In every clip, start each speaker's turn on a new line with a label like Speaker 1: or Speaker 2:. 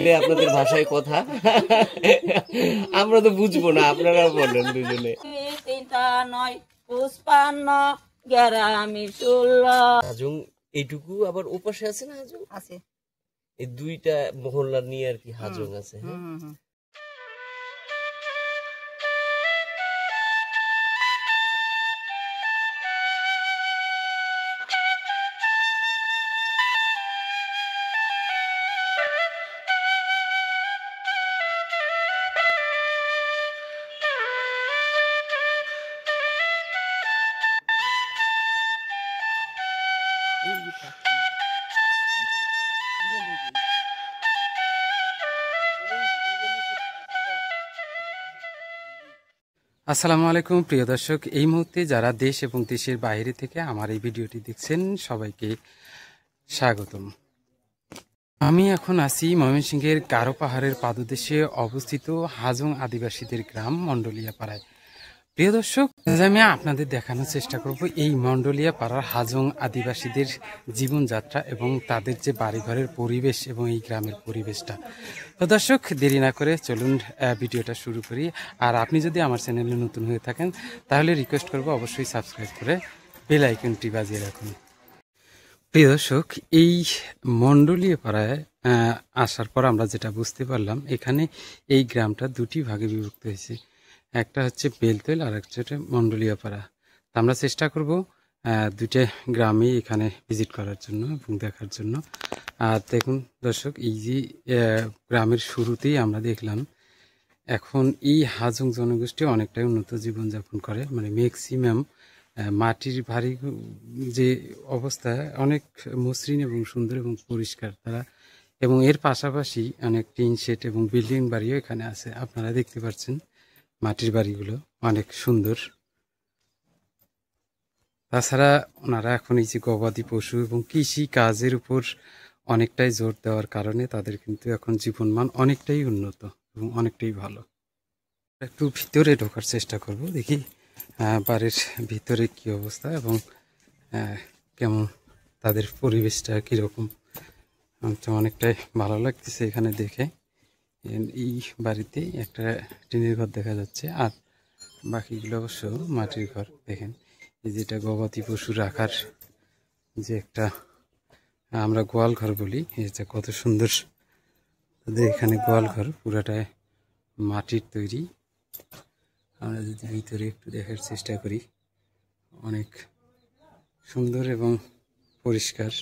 Speaker 1: মিলে আপনাদের ভাষায় কথা আমরা তো বুঝবো না, আপনারা বলেন দুজনে। হাজং এইটুকু আবার ওপাশে আছে না? হাজং আছে, এই দুইটা মহল্লা নিয়ে আর কি হাজং আছে। হ্যাঁ
Speaker 2: আসসালামু আলাইকুম প্রিয় দর্শক, এই মুহূর্তে যারা দেশ এবং দেশের বাইরে থেকে আমার এই ভিডিওটি দেখছেন সবাইকে স্বাগতম। আমি এখন আছি ময়মনসিংহের গারো পাহাড়ের পাদদেশে অবস্থিত হাজং আদিবাসীদের গ্রাম মন্ডলিয়া পাড়ায়। প্রিয় দর্শক, আমি আপনাদের দেখানোর চেষ্টা করব এই মন্ডলিয়া পাড়ার হাজং আদিবাসীদের জীবনযাত্রা এবং তাদের যে বাড়িঘরের পরিবেশ এবং এই গ্রামের পরিবেশটা। তো দর্শক, দেরি না করে চলুন ভিডিওটা শুরু করি। আর আপনি যদি আমার চ্যানেলে নতুন হয়ে থাকেন তাহলে রিকোয়েস্ট করব অবশ্যই সাবস্ক্রাইব করে বেল আইকনটি বাজিয়ে রাখুন। প্রিয় দর্শক, এই মন্ডলিয়া পাড়ায় আসার পর আমরা যেটা বুঝতে পারলাম, এখানে এই গ্রামটা দুটি ভাগে বিভক্ত হয়েছে। একটা হচ্ছে বেলতৈল আর একটা হচ্ছে মন্ডলিয়া পাড়া। তো আমরা চেষ্টা করব দুইটা গ্রামে এখানে ভিজিট করার জন্য এবং দেখার জন্য। আর দেখুন দর্শক, এই যে গ্রামের শুরুতেই আমরা দেখলাম এখন এই হাজং জনগোষ্ঠী অনেকটাই উন্নত জীবনযাপন করে, মানে ম্যাক্সিমাম মাটির বাড়ি যে অবস্থা অনেক মসৃণ এবং সুন্দর এবং পরিষ্কার তারা, এবং এর পাশাপাশি অনেক টিন শেড এবং বিল্ডিং বাড়িও এখানে আছে। আপনারা দেখতে পাচ্ছেন মাটির বাড়িগুলো অনেক সুন্দর। তাছাড়া ওনারা এখন এই যে গবাদি পশু এবং কৃষি কাজের উপর অনেকটাই জোর দেওয়ার কারণে তাদের কিন্তু এখন জীবনমান অনেকটাই উন্নত এবং অনেকটাই ভালো। একটু ভিতরে ঢোকার চেষ্টা করব, দেখি বাড়ির ভিতরে কি অবস্থা এবং কেমন তাদের পরিবেশটা কীরকম। অনেকটাই ভালো লাগতেছে এখানে দেখে। এই বাড়িতে একটা টিনের ঘর দেখা যাচ্ছে, আর বাকিগুলো অবশ্য মাটির ঘর। দেখেন এই যেটা গবাদি পশু রাখার যে একটা আমরা গোয়াল ঘর বলি, এটা কত সুন্দর তাদের এখানে গোয়াল ঘর, পুরাটাই মাটির তৈরি। আমরা যদি ভিতরে একটু দেখার চেষ্টা করি, অনেক সুন্দর এবং পরিষ্কার।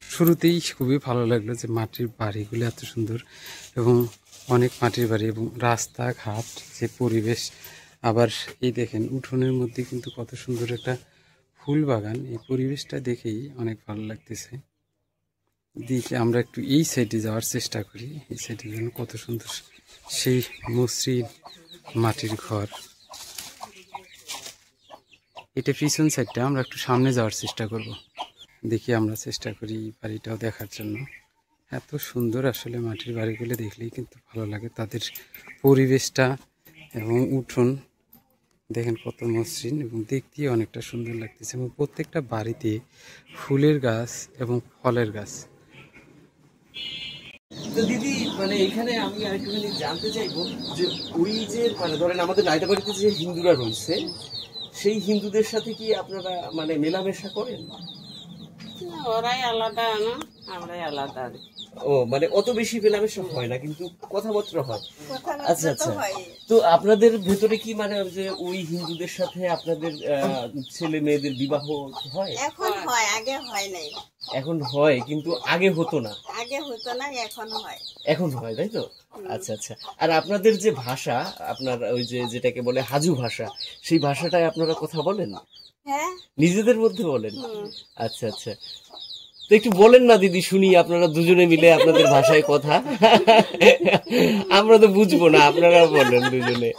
Speaker 2: শুরুতেই খুবই ভালো লাগলো যে মাটির বাড়িগুলো এত সুন্দর এবং অনেক মাটির বাড়ি এবং রাস্তাঘাট যে পরিবেশ। আবার এই দেখেন উঠোনের মধ্যে কিন্তু কত সুন্দর একটা ফুল বাগান। এই পরিবেশটা দেখেই অনেক ভালো লাগতেছে। দিকে আমরা একটু এই সাইডে যাওয়ার চেষ্টা করি। এই সাইডে যেন কত সুন্দর সেই মসৃণ মাটির ঘর। এটা পিছন সাইডটা, আমরা একটু সামনে যাওয়ার চেষ্টা করব। দেখি আমরা চেষ্টা করি বাড়িটাও দেখার জন্য। এত সুন্দর আসলে মাটির বাড়িগুলো দেখলেই কিন্তু ভালো লাগে, তাদের পরিবেশটা এবং উঠোন দেখেন কত মসৃণ এবং দেখতে অনেকটা সুন্দর লাগতেছে। এবং প্রত্যেকটা বাড়িতে ফুলের গাছ এবং ফলের গাছ।
Speaker 1: তো দিদি, মানে এখানে আমি আরেকটুখানি জানতে চাইবো যে ওই যে মানে ধরেন আমাদের নাইতাবাড়িতে যে হিন্দুরা রয়েছে, সেই হিন্দুদের সাথে কি আপনারা মানে মেলামেশা করেন?
Speaker 3: ওরাই আলাদা না, আমরাই আলাদা।
Speaker 1: ও মানে অত বেশি মেলামেশা হয় না, কিন্তু কথাবার্তা হয়। আচ্ছা আচ্ছা। তো আপনাদের ভেতরে কি মানে যে ওই হিন্দুদের সাথে আপনাদের ছেলে মেয়েদের বিবাহ হয়?
Speaker 3: এখন হয়, আগে হয় নাই।
Speaker 1: এখন হয় কিন্তু আগে হতো না।
Speaker 3: আগে হতো না, এখন হয়।
Speaker 1: এখন হয়, তাই তো? আচ্ছা আচ্ছা। আর আপনাদের যে ভাষা, আপনার ওই যে যেটাকে বলে হাজু ভাষা, সেই ভাষাটায় আপনারা কথা বলেন?
Speaker 3: হ্যাঁ,
Speaker 1: নিজেদের মধ্যে বলেন? আচ্ছা আচ্ছা। তো একটু বলেন না দিদি, শুনি আপনারা দুজনে মিলে আপনাদের ভাষায় কথা আমরা তো বুঝবো না, আপনারা বলেন দুজনে।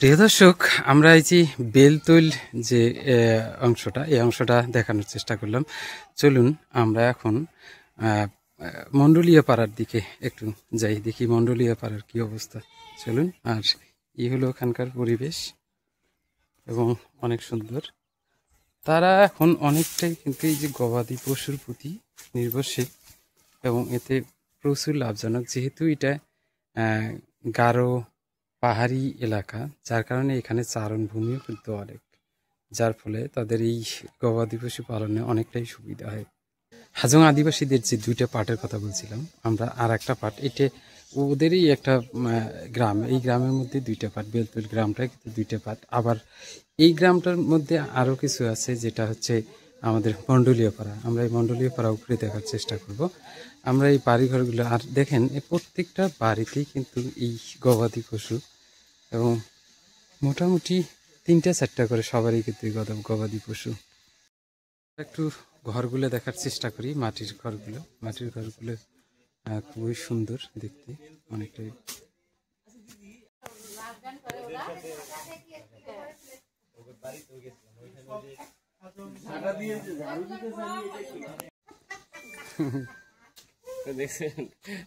Speaker 2: প্রিয় দর্শক, আমরা এই যে বেলতৈল যে অংশটা, এই অংশটা দেখানোর চেষ্টা করলাম। চলুন আমরা এখন মন্ডলীয় পাড়ার দিকে একটু যাই, দেখি মন্ডলীয় পাড়ার কি অবস্থা। চলুন। আর এই হলো ওখানকার পরিবেশ এবং অনেক সুন্দর। তারা এখন অনেকটাই কিন্তু এই যে গবাদি পশুর প্রতি নির্ভরশীল এবং এতে প্রচুর লাভজনক, যেহেতু এটা গারো পাহাড়ি এলাকা, যার কারণে এখানে চারণভূমিও কিন্তু অনেক, যার ফলে তাদের এই গবাদি পশু পালনে অনেকটাই সুবিধা হয়। হাজং আদিবাসীদের যে দুইটা পার্টের কথা বলছিলাম আমরা, আর একটা পার্ট এটা ওদেরই একটা গ্রাম, এই গ্রামের মধ্যে দুইটা পার্ট, বেলতুল গ্রামটা কিন্তু দুইটা পার্ট। আবার এই গ্রামটার মধ্যে আরও কিছু আছে, যেটা হচ্ছে আমাদের মণ্ডলীয় পাড়া। আমরা এই মণ্ডলীয় পাড়া উপরে দেখার চেষ্টা করব। আমরা এই বাড়িঘরগুলো, আর দেখেন এই প্রত্যেকটা বাড়িতেই কিন্তু এই গবাদি পশু, এবং মোটামুটি 3-4টা করে সবারই কিন্তু এই গবাদি পশু। একটু ঘরগুলো দেখার চেষ্টা করি, মাটির ঘরগুলো। মাটির ঘরগুলো খুবই সুন্দর দেখতে, অনেকটাই।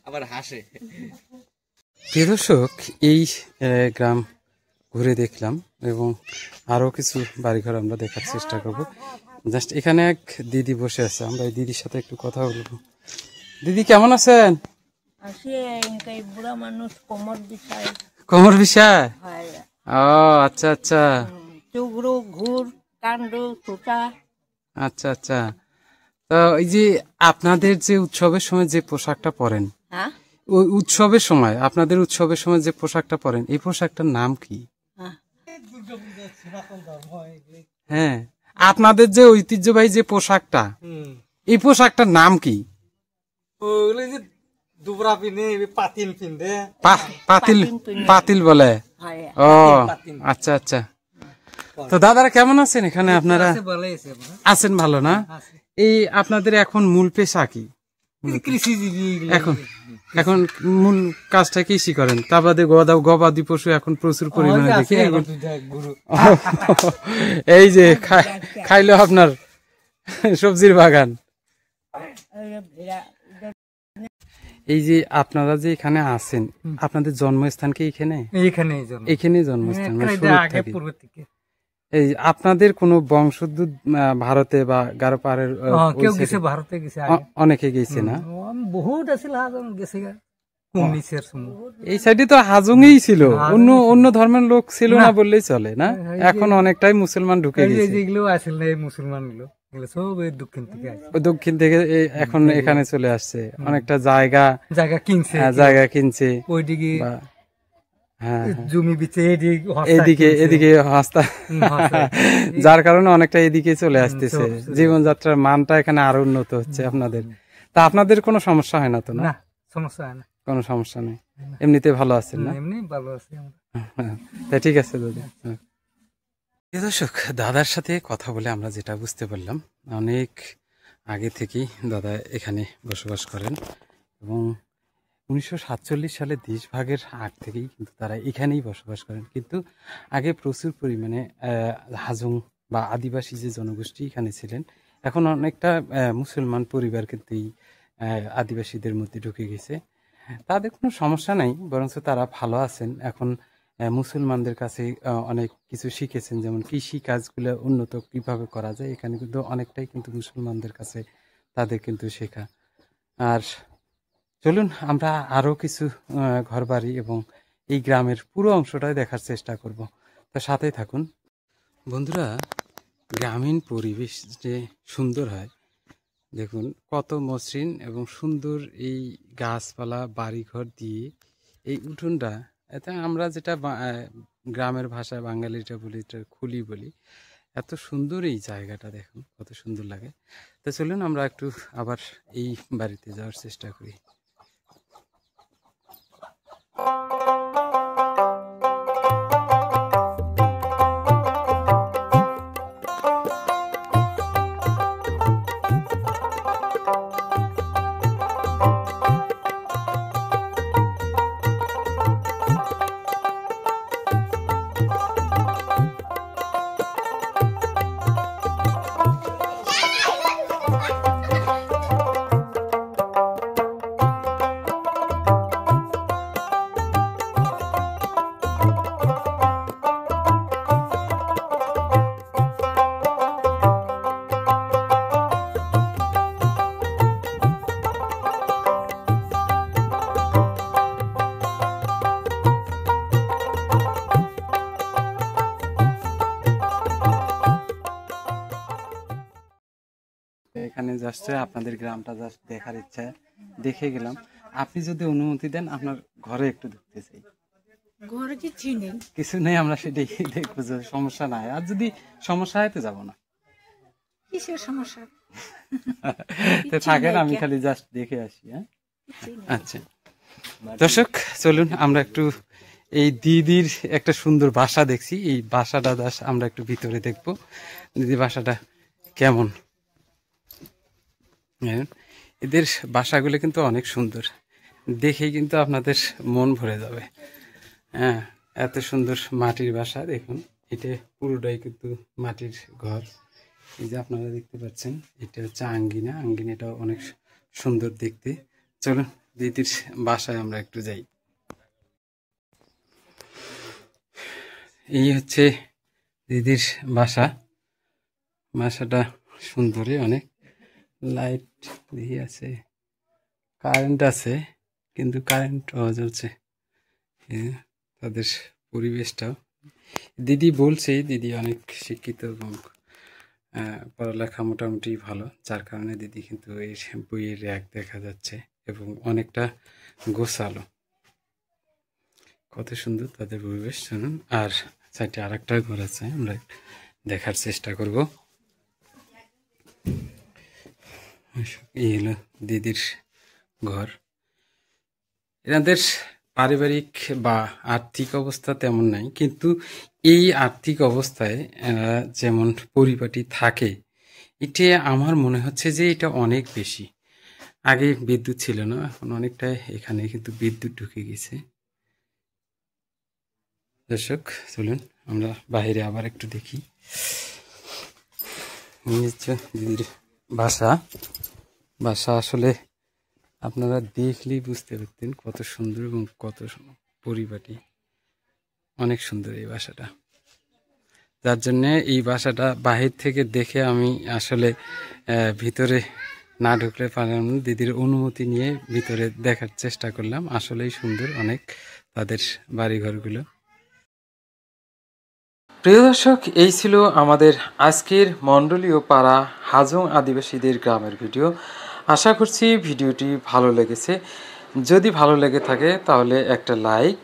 Speaker 1: আবার হাসে।
Speaker 2: প্রিয় দর্শক, এই গ্রাম ঘুরে দেখলাম এবং আরও কিছু বাড়িঘর আমরা দেখার চেষ্টা করব। জাস্ট এখানে এক দিদি বসে আছে, আমরা এই দিদির সাথে একটু কথা বলবো। দিদি কেমন আছেন?
Speaker 3: বুড়া মানুষ, কোমর বিষয়,
Speaker 2: কোমর বিষয়? ও আচ্ছা আচ্ছা।
Speaker 3: চুগড়ু, ঘুর, কান্ডু, চুটা।
Speaker 2: আচ্ছা আচ্ছা। তো এই যে আপনাদের যে উৎসবের সময় যে পোশাকটা পরেন, ওই উৎসবের সময়, আপনাদের উৎসবের সময় যে পোশাকটা পরেন, এই পোশাকটার নাম কি? হ্যাঁ, আপনাদের যে ঐতিহ্যবাহী যে পোশাকটা, এই পোশাকটার নাম কি? পাতিল বলে। ও আচ্ছা আচ্ছা। তো দাদারা কেমন আছেন এখানে? আপনারা আছেন ভালো না? এই আপনাদের এখন মূল পেশা কি? এখন এখন মূল কাজটা কৃষি করেন, তা বাদে গবাদি পশু এখন প্রচুর পরিমাণে দেখি। এই যে খাইলো আপনার সবজির বাগান। এই যে আপনারা যে এখানে আছেন, আপনাদের জন্মস্থান কি এখানে? এখানে জন্মস্থান। এই আপনাদের কোন বংশোদ্ভূত ভারতে বা গারো পাহাড়ের অনেকে গেছে না?
Speaker 4: বহুত আছিল,
Speaker 2: এই সাইডে তো হাজংই ছিল, অন্য অন্য ধর্মের লোক ছিল না বললেই চলে না? এখন অনেকটাই মুসলমান ঢুকে গেছে।
Speaker 4: যেগুলো আসল না, এই মুসলমান গুলো সব
Speaker 2: দক্ষিণ থেকে এখন এখানে চলে আসছে, অনেকটা জায়গা কিনছে
Speaker 4: ওইদিকে,
Speaker 2: হ্যাঁ
Speaker 4: জমি বিচে
Speaker 2: এদিকে হস্তা, যার কারণে অনেকটা এদিকে চলে আসতেছে। জীবনযাত্রার মানটা এখানে আরো উন্নত হচ্ছে আপনাদের। তা আপনাদের কোনো সমস্যা হয় না তো? না,
Speaker 4: সমস্যা হয় না,
Speaker 2: কোনো সমস্যা নেই, এমনিতে ভালো আছেন না?
Speaker 4: এমনি ভালো আছি আমরা।
Speaker 2: তাই ঠিক আছে দাদা। দর্শক, দাদার সাথে কথা বলে আমরা যেটা বুঝতে পারলাম, অনেক আগে থেকেই দাদা এখানে বসবাস করেন এবং 1947 সালে দেশভাগের আগ থেকেই কিন্তু তারা এখানেই বসবাস করেন। কিন্তু আগে প্রচুর পরিমাণে হাজং বা আদিবাসী যে জনগোষ্ঠী এখানে ছিলেন, এখন অনেকটা মুসলমান পরিবার কিন্তু এই আদিবাসীদের মধ্যে ঢুকে গেছে। তাদের কোনো সমস্যা নাই, বরঞ্চ তারা ভালো আছেন। এখন মুসলমানদের কাছে অনেক কিছু শিখেছেন, যেমন কৃষি কাজগুলো উন্নত কিভাবে করা যায়, এখানে কিন্তু অনেকটাই কিন্তু মুসলমানদের কাছে তাদের কিন্তু শেখা। আর চলুন আমরা আরো কিছু ঘরবাড়ি এবং এই গ্রামের পুরো অংশটাই দেখার চেষ্টা করব, তো সাথেই থাকুন বন্ধুরা। গ্রামীণ পরিবেশ যে সুন্দর হয় দেখুন, কত মসৃণ এবং সুন্দর এই গাছপালা বাড়িঘর দিয়ে এই উঠোনটা, এতে আমরা যেটা গ্রামের ভাষায় বাঙালিটা বলি, এটা খুলি বলি। এত সুন্দর এই জায়গাটা, দেখুন কত সুন্দর লাগে। তো চলুন আমরা একটু আবার এই বাড়িতে যাওয়ার চেষ্টা করি। এখানে জাস্ট আপনাদের গ্রামটা জাস্ট দেখার ইচ্ছা, দেখে গেলাম। আপনি যদি অনুমতি দেন আপনার ঘরে একটু ঢুকতে চাই।
Speaker 3: ঘরে কিছু নেই।
Speaker 2: কিছু নেই, আমরা সেটাই দেখবো, যে সমস্যা নাই। আর যদি সমস্যা হয় তো যাবো না।
Speaker 3: কিসের সমস্যা?
Speaker 2: তো থাকেন, আমি খালি জাস্ট দেখে আসি। হ্যাঁ, আচ্ছা দর্শক চলুন আমরা একটু এই দিদির একটা সুন্দর বাসা দেখছি, এই বাসাটা জাস্ট আমরা একটু ভিতরে দেখবো, দিদি বাসাটা কেমন। হ্যাঁ, এদের বাসাগুলো কিন্তু অনেক সুন্দর, দেখেই কিন্তু আপনাদের মন ভরে যাবে। হ্যাঁ, এত সুন্দর মাটির বাসা দেখুন, এটা পুরোটাই কিন্তু মাটির ঘর। এই যে আপনারা দেখতে পাচ্ছেন, এটা হচ্ছে আঙ্গিনা, আঙ্গিনাটাও অনেক সুন্দর দেখতে। চলুন দিদির বাসায় আমরা একটু যাই। এই হচ্ছে দিদির বাসা, বাসাটা সুন্দরই অনেক। লাইট দিয়ে আছে, কারেন্ট আছে, কিন্তু কারেন্ট জ্বলছে। তাদের পরিবেশটাও, দিদি বলছে দিদি অনেক শিক্ষিত এবং পড়ালেখা মোটামুটি ভালো, যার কারণে দিদি কিন্তু এই বইয়ের র্যাক দেখা যাচ্ছে এবং অনেকটা গোছালো। কত সুন্দর তাদের পরিবেশ। শুনুন, আর সাইডে আর একটা ঘর আছে, আমরা দেখার চেষ্টা করব। এই হলো দিদির ঘর। এনাদের পারিবারিক বা আর্থিক অবস্থা তেমন নাই, কিন্তু এই আর্থিক অবস্থায় যেমন পরিপাটি থাকে, এটা আমার মনে হচ্ছে যে এটা অনেক বেশি। আগে বিদ্যুৎ ছিল না, এখন অনেকটাই এখানে কিন্তু বিদ্যুৎ ঢুকে গেছে। দর্শক চলুন আমরা বাইরে আবার একটু দেখি। দিদির বাসা, বাসা আসলে আপনারা দেখলেই বুঝতে পারতেন কত সুন্দর এবং কত পরিপাটি। অনেক সুন্দর এই বাসাটা, যার জন্য এই বাসাটা বাহির থেকে দেখে আমি আসলে ভিতরে না ঢুকলে পারলাম না। দিদির অনুমতি নিয়ে ভিতরে দেখার চেষ্টা করলাম। আসলেই সুন্দর অনেক তাদের বাড়িঘরগুলো। প্রিয় দর্শক, এই ছিল আমাদের আজকের মণ্ডলীয় পাড়া হাজং আদিবাসীদের গ্রামের ভিডিও। আশা করছি ভিডিওটি ভালো লেগেছে। যদি ভালো লেগে থাকে তাহলে একটা লাইক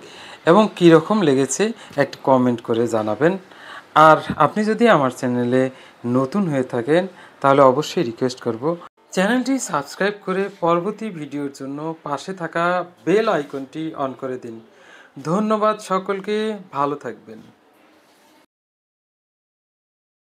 Speaker 2: এবং কীরকম লেগেছে একটা কমেন্ট করে জানাবেন। আর আপনি যদি আমার চ্যানেলে নতুন হয়ে থাকেন তাহলে অবশ্যই রিকোয়েস্ট করব চ্যানেলটি সাবস্ক্রাইব করে পরবর্তী ভিডিওর জন্য পাশে থাকা বেল আইকনটি অন করে দিন। ধন্যবাদ সকলকে, ভালো থাকবেন।